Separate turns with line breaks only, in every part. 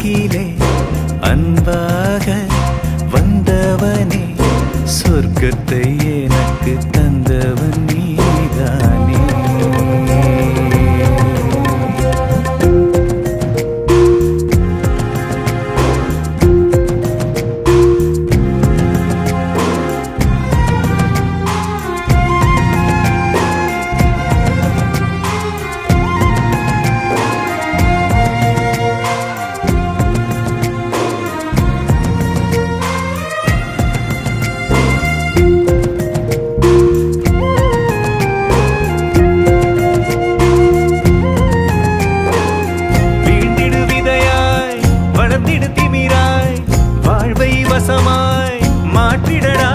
உலகிலே அன்பாக வந்தவனே சொர்க்கத்தை எனக்கு தந்தவன் நீதானே. வசமாய் மாற்றிடடா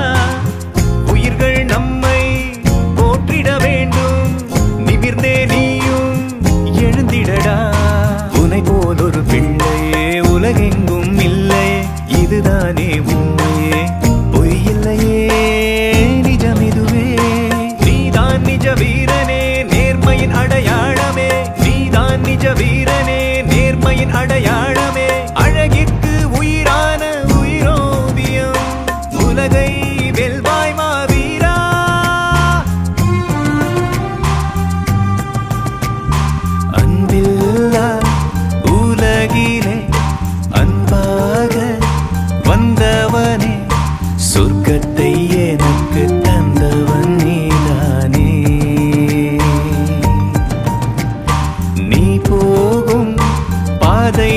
உயிர்கள் நம்மை போற்றிட வேண்டும். நிமிர்ந்தே நீயும் எழுந்திடடா. உனை போல் ஒரு பிள்ளையே உலகெங்கும் இல்லை, இதுதானே உண்மையே பொய்யில்லையே நிஜம் இதுவே. நீதான் நிஜ வீரனே நேர்மையின் அடையாளமே, நீதான் நிஜ வீரனே நேர்மையின் அடையாளமே. அழகிற்கு உயிரான உலகை வெல்வாய் மாவீரா. அன்பில்லா உலகிலே அன்பாக வந்தவனே சொர்க்கத்தை எனக்கு தந்தவன் நீதானே. நீ போகும் பாதை